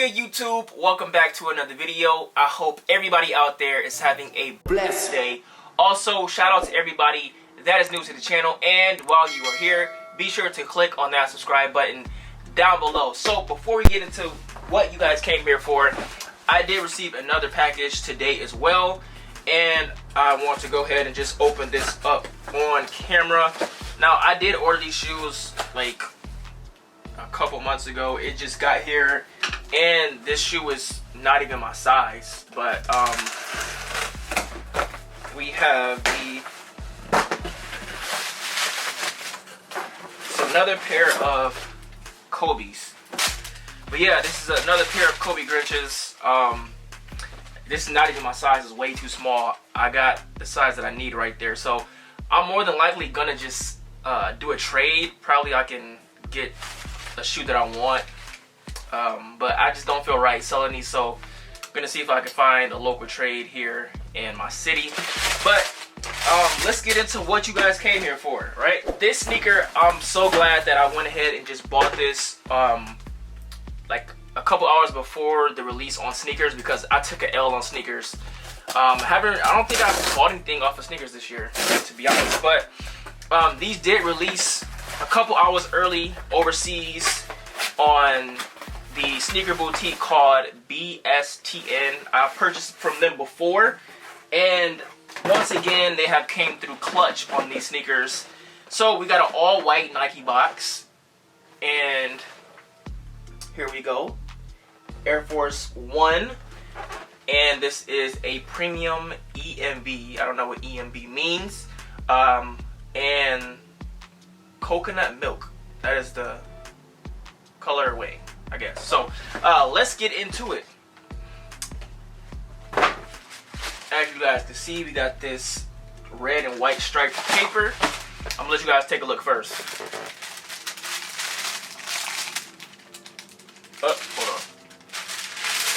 good, YouTube? Welcome back to another video. I hope everybody out there is having a blessed day. Also, shout out to everybody that is new to the channel, and while you are here, be sure to click on that subscribe button down below. So before we get into what you guys came here for, I did receive another package today as well, and I want to go ahead and just open this up on camera. Now, I did order these shoes like a couple months ago. It just got here, and this shoe is not even my size, but we have another pair of Kobe's. But yeah, this is another pair of Kobe Grinches. This is not even my size. It's way too small. I got the size that I need right there. So I'm more than likely gonna just do a trade. Probably I can get a shoe that I want, but I just don't feel right selling these. So I'm gonna see if I can find a local trade here in my city. But let's get into what you guys came here for, right? This sneaker, I'm so glad that I went ahead and just bought this like a couple hours before the release on sneakers, because I took an L on sneakers. I don't think I've bought anything off of sneakers this year, to be honest, but these did release a couple hours early overseas on the sneaker boutique called BSTN. I've purchased from them before, and once again they have came through clutch on these sneakers. So we got an all white Nike box, and here we go, Air Force One, and this is a premium EMB. I don't know what EMB means. And coconut milk, that is the colorway, I guess. So let's get into it. As you guys can see, we got this red and white striped paper. I'm gonna let you guys take a look first.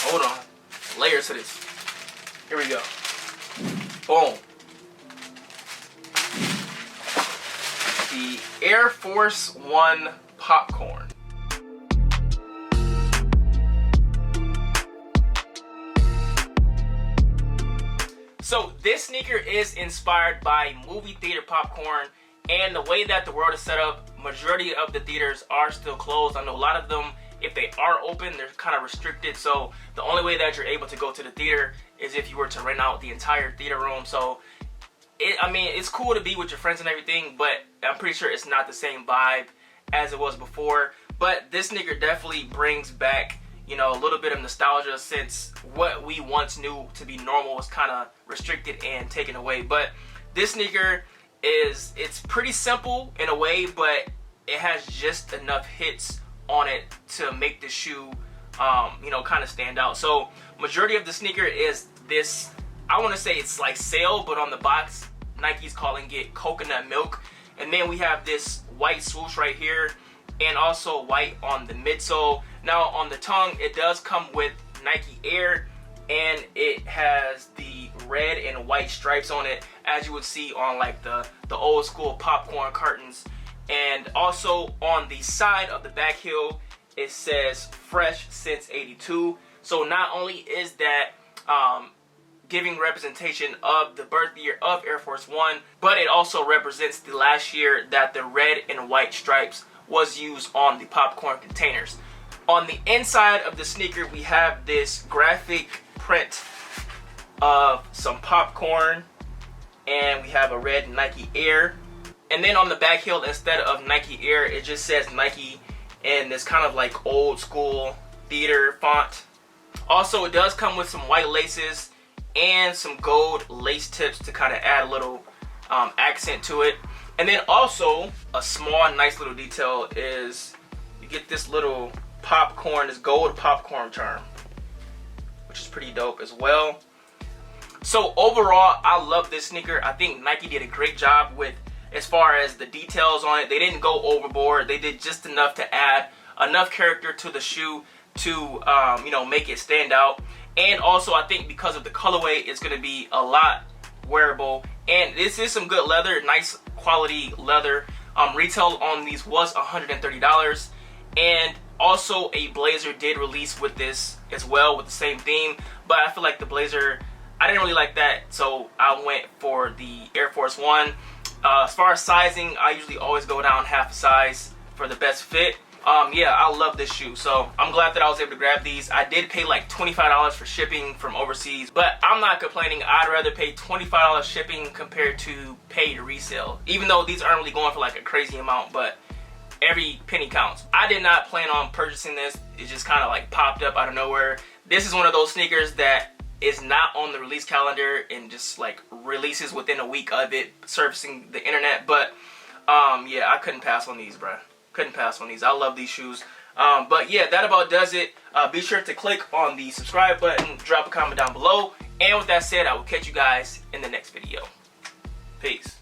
Hold on, layers to this. Here we go. Boom. The Air Force One popcorn. So this sneaker is inspired by movie theater popcorn, and the way that the world is set up, majority of the theaters are still closed. I know a lot of them, if they are open, they're kind of restricted. So the only way that you're able to go to the theater is if you were to rent out the entire theater room. So I mean, it's cool to be with your friends and everything, but I'm pretty sure it's not the same vibe as it was before. But this sneaker definitely brings back, you know, a little bit of nostalgia, since what we once knew to be normal was kind of restricted and taken away. But this sneaker it's pretty simple in a way, but it has just enough hits on it to make the shoe, you know, kind of stand out. So majority of the sneaker is this, I want to say it's like sail, but on the box, Nike's calling it coconut milk. And then we have this white swoosh right here, and also white on the midsole. Now on the tongue, it does come with Nike Air, and it has the red and white stripes on it, as you would see on like the old school popcorn cartons. And also on the side of the back heel, it says fresh since '82. So not only is that giving representation of the birth year of Air Force One, but it also represents the last year that the red and white stripes was used on the popcorn containers. On the inside of the sneaker, we have this graphic print of some popcorn, and we have a red Nike Air. And then on the back heel, instead of Nike Air, it just says Nike in this kind of like old school theater font. Also, it does come with some white laces and some gold lace tips to kind of add a little accent to it. And then also a small nice little detail is you get this little popcorn, this gold popcorn charm, which is pretty dope as well. So overall, I love this sneaker. I think Nike did a great job with as far as the details on it. They didn't go overboard. They did just enough to add enough character to the shoe to you know, make it stand out. And also, I think because of the colorway, it's going to be a lot wearable. And this is some good leather, nice quality leather. Retail on these was $130. And Also, a blazer did release with this as well, with the same theme, but I feel like the blazer, I didn't really like that, so I went for the Air Force One. As far as sizing, I usually always go down half a size for the best fit. Yeah, I love this shoe, so I'm glad that I was able to grab these. I did pay like $25 for shipping from overseas, but I'm not complaining. I'd rather pay $25 shipping compared to paid resale, even though these aren't really going for like a crazy amount, but every penny counts. I did not plan on purchasing this. It just kind of like popped up out of nowhere. This is one of those sneakers that is not on the release calendar and just like releases within a week of it surfacing the internet. But yeah, I couldn't pass on these, bruh. Couldn't pass on these. I love these shoes. But yeah, that about does it. Be sure to click on the subscribe button, drop a comment down below, and with that said, I will catch you guys in the next video. Peace.